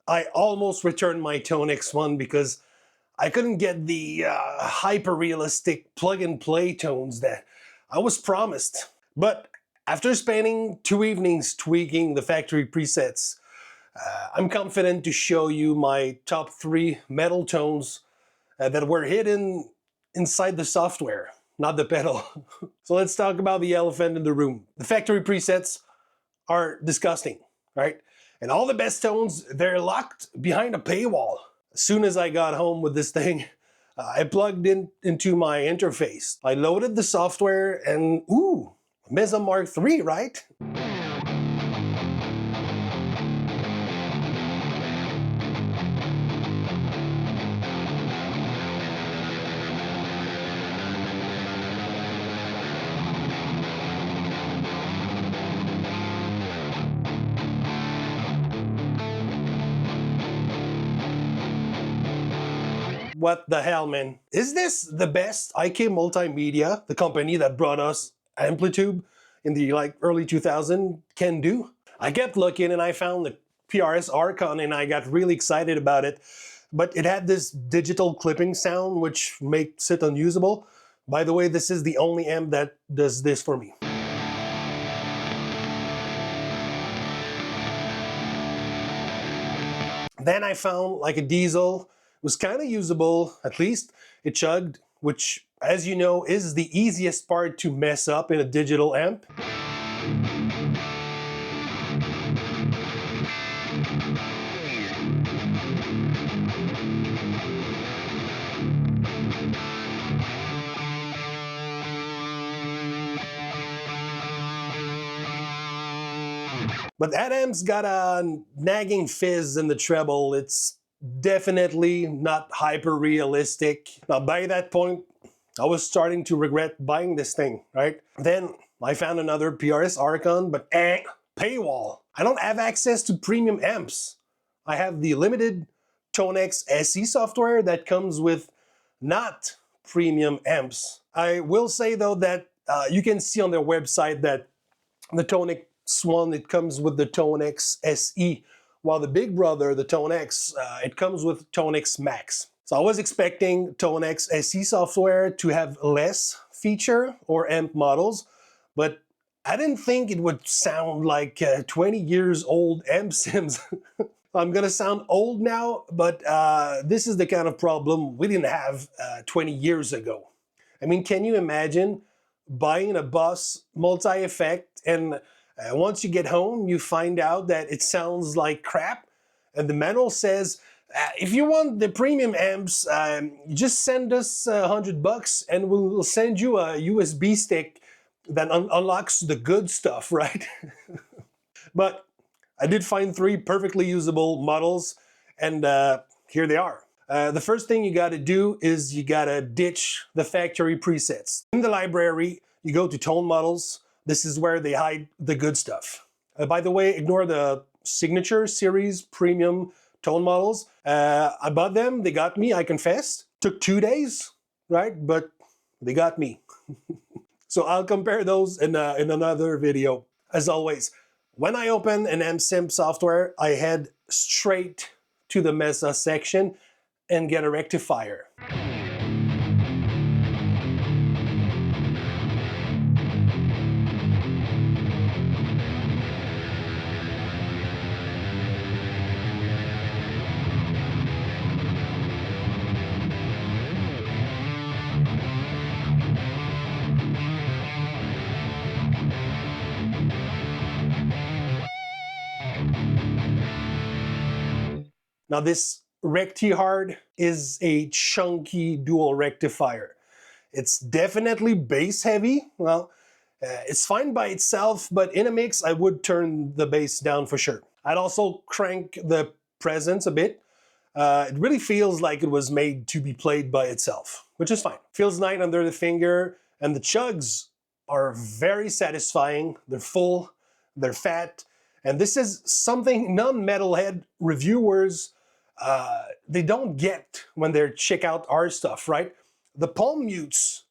I almost returned my Tonex one because I couldn't get the hyper-realistic plug-and-play tones that I was promised. But after spending 2 evenings tweaking the factory presets, I'm confident to show you my top 3 metal tones that were hidden inside the software, not the pedal. So let's talk about the elephant in the room. The factory presets are disgusting, right? And all the best tones, they're locked behind a paywall. As soon as I got home with this thing, I plugged into my interface. I loaded the software and ooh, Mesa Mark III, right? What the hell, man? Is this the best IK Multimedia, the company that brought us Amplitude in the early 2000s, can do? I kept looking and I found the PRS Archon and I got really excited about it. But it had this digital clipping sound which makes it unusable. By the way, this is the only amp that does this for me. Then I found like a diesel. It was kind of usable, at least it chugged, which, as you know, is the easiest part to mess up in a digital amp. But that amp's got a nagging fizz in the treble. It's definitely not hyper-realistic. Now, by that point, I was starting to regret buying this thing, right? Then I found another PRS Archon, but paywall. I don't have access to premium amps. I have the limited Tonex SE software that comes with not premium amps. I will say though that you can see on their website that the Tonex one, it comes with the Tonex SE, while the big brother, the Tonex, it comes with Tonex Max. So I was expecting Tonex SE software to have less feature or amp models, but I didn't think it would sound like 20 years old amp sims. I'm gonna sound old now, but this is the kind of problem we didn't have 20 years ago. I mean, can you imagine buying a Boss multi-effect and once you get home, you find out that it sounds like crap, and the manual says, if you want the premium amps, just send us $100 and we'll send you a USB stick that unlocks the good stuff, right? But I did find 3 perfectly usable models, and here they are. The first thing you gotta do is you gotta ditch the factory presets. In the library, you go to Tone Models. This is where they hide the good stuff. By the way, ignore the Signature Series Premium Tone Models. I bought them, they got me, I confess. Took 2 days, right? But they got me. So I'll compare those in another video. As always, when I open an MSimp software, I head straight to the Mesa section and get a rectifier. Now this Recti-Hard is a chunky dual rectifier. It's definitely bass heavy. Well, it's fine by itself, but in a mix I would turn the bass down for sure. I'd also crank the presence a bit. It really feels like it was made to be played by itself, which is fine. Feels nice under the finger, and the chugs are very satisfying. They're full, they're fat, and this is something non-metalhead reviewers they don't get when they check out our stuff, right? The palm mutes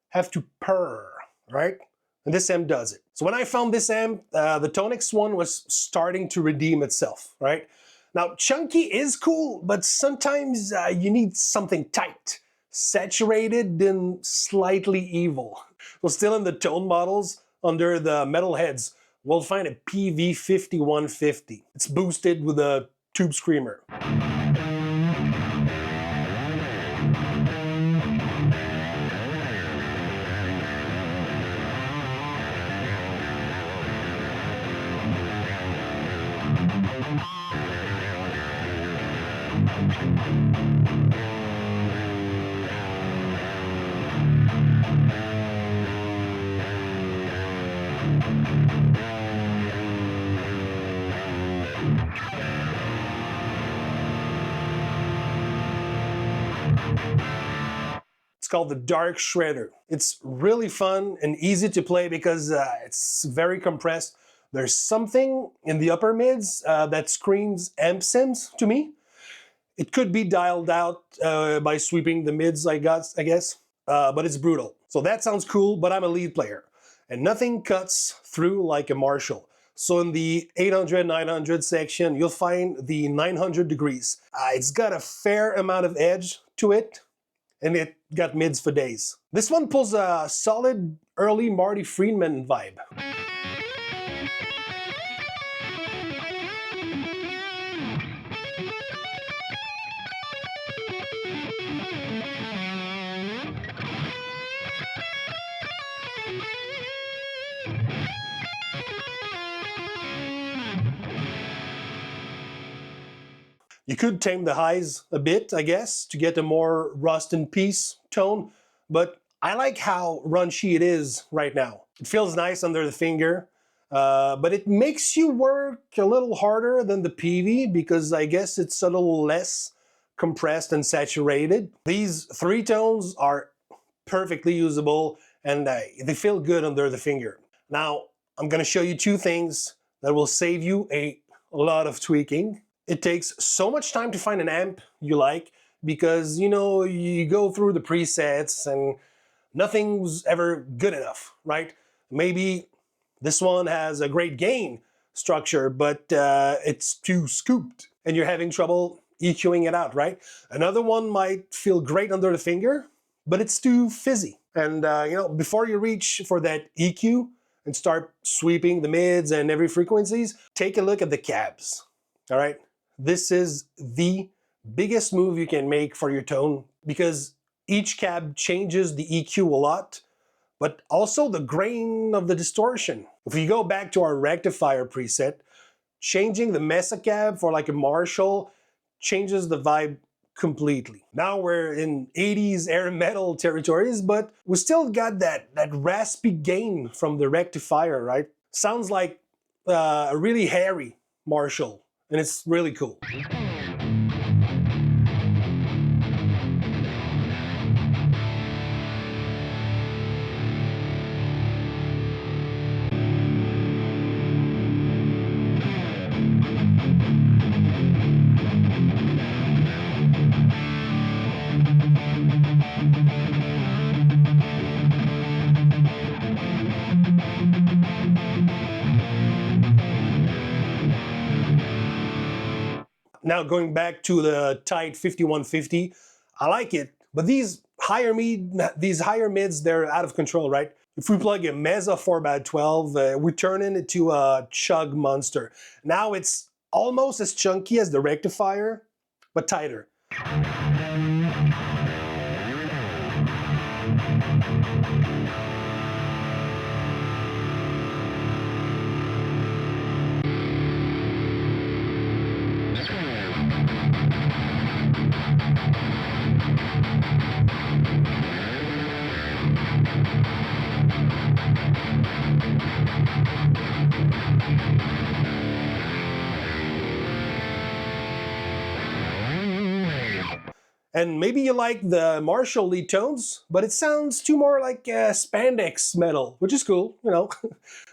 have to purr, right? And this amp does it. So when I found this amp, the Tonex one was starting to redeem itself, right? Now, chunky is cool, but sometimes you need something tight, saturated, and slightly evil. Well, still in the tone models, under the metal heads, we'll find a PV5150. It's boosted with a tube screamer. It's called the Dark Shredder. It's really fun and easy to play because it's very compressed. There's something in the upper mids that screams amp sims to me. It could be dialed out by sweeping the mids, I guess, but it's brutal. So that sounds cool, but I'm a lead player, and nothing cuts through like a Marshall. So in the 800, 900 section, you'll find the 900 degrees. It's got a fair amount of edge to it, and it got mids for days. This one pulls a solid early Marty Friedman vibe. You could tame the highs a bit, I guess, to get a more rust in peace tone, but I like how runchy it is right now. It feels nice under the finger, but it makes you work a little harder than the PV because I guess it's a little less compressed and saturated. These three tones are perfectly usable and they feel good under the finger. Now, I'm gonna show you two things that will save you a lot of tweaking. It takes so much time to find an amp you like because, you know, you go through the presets and nothing's ever good enough, right? Maybe this one has a great gain structure, but it's too scooped and you're having trouble EQing it out, right? Another one might feel great under the finger, but it's too fizzy. And, you know, before you reach for that EQ and start sweeping the mids and every frequencies, take a look at the cabs, all right? This is the biggest move you can make for your tone because each cab changes the EQ a lot, but also the grain of the distortion. If we go back to our rectifier preset, changing the Mesa cab for like a Marshall changes the vibe completely. Now we're in 80s air metal territories, but we still got that raspy gain from the rectifier, right? Sounds like a really hairy Marshall. And it's really cool. Now going back to the tight 5150, I like it, but these higher mids, they're out of control, right? If we plug a Mesa 4x12, we turn it into a chug monster. Now it's almost as chunky as the rectifier, but tighter. And maybe you like the Marshall lead tones, but it sounds too more like spandex metal, which is cool, you know.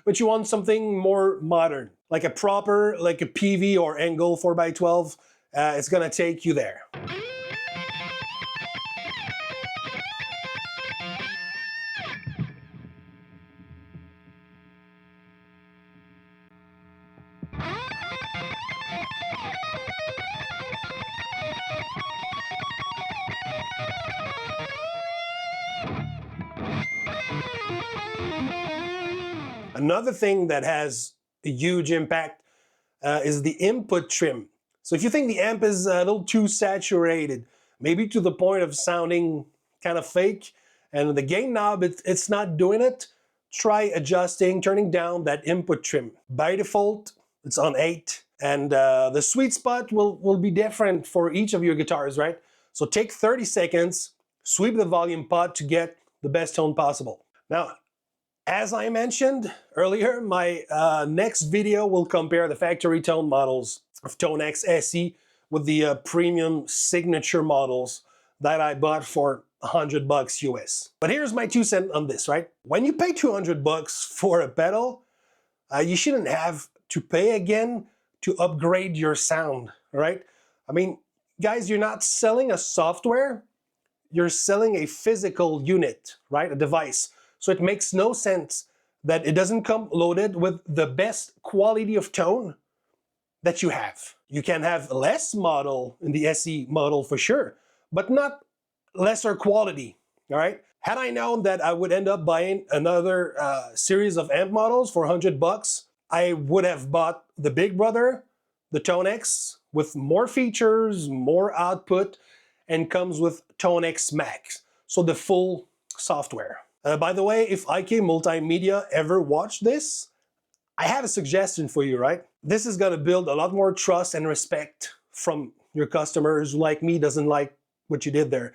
But you want something more modern, like a proper, like a PV or Angle 4x12. It's gonna take you there. Another thing that has a huge impact is the input trim. So if you think the amp is a little too saturated, maybe to the point of sounding kind of fake, and the gain knob, it's not doing it, try adjusting, turning down that input trim. By default, it's on 8, and the sweet spot will be different for each of your guitars, right? So take 30 seconds, sweep the volume pot to get the best tone possible. Now, as I mentioned earlier, my next video will compare the factory tone models of Tonex SE with the premium signature models that I bought for $100 US. But here's my 2 cents on this, right? When you pay $200 for a pedal, you shouldn't have to pay again to upgrade your sound, right? I mean, guys, you're not selling a software, you're selling a physical unit, right? A device. So it makes no sense that it doesn't come loaded with the best quality of tone that you have. You can have less model in the SE model for sure, but not lesser quality, all right? Had I known that I would end up buying another series of amp models for $100, I would have bought the big brother, the Tonex, with more features, more output, and comes with Tonex Max, so the full software. By the way, if IK Multimedia ever watched this, I have a suggestion for you, right? This is gonna build a lot more trust and respect from your customers who, like me, doesn't like what you did there.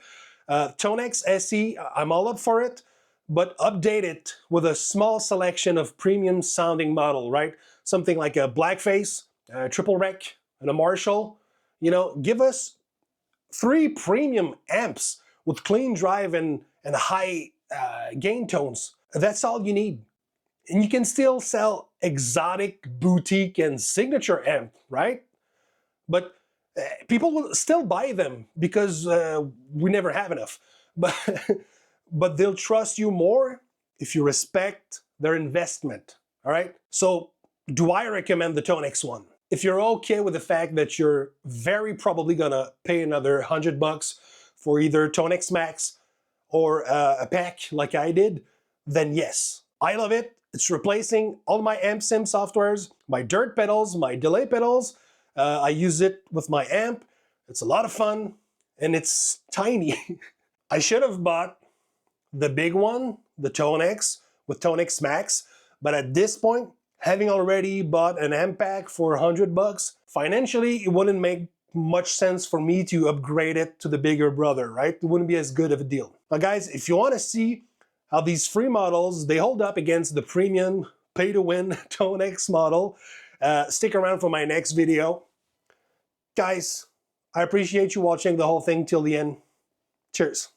Tonex SE, I'm all up for it, but update it with a small selection of premium sounding model, right? Something like a Blackface, a Triple Rec, and a Marshall. You know, give us 3 premium amps with clean drive and high gain tones. That's all you need. And you can still sell exotic, boutique, and signature amp, right? But people will still buy them because we never have enough. But, but they'll trust you more if you respect their investment, all right? So do I recommend the Tonex one? If you're okay with the fact that you're very probably gonna pay another $100 for either Tonex Max or a pack like I did, then yes, I love it. It's replacing all my amp sim softwares, my dirt pedals, my delay pedals. I use it with my amp. It's a lot of fun, and it's tiny. I should have bought the big one, the Tonex, with Tonex Max, but at this point, having already bought an amp pack for $100, financially, it wouldn't make much sense for me to upgrade it to the bigger brother, right? It wouldn't be as good of a deal. Now guys, if you want to see how these free models, they hold up against the premium pay-to-win Tonex model, stick around for my next video. Guys, I appreciate you watching the whole thing till the end. Cheers.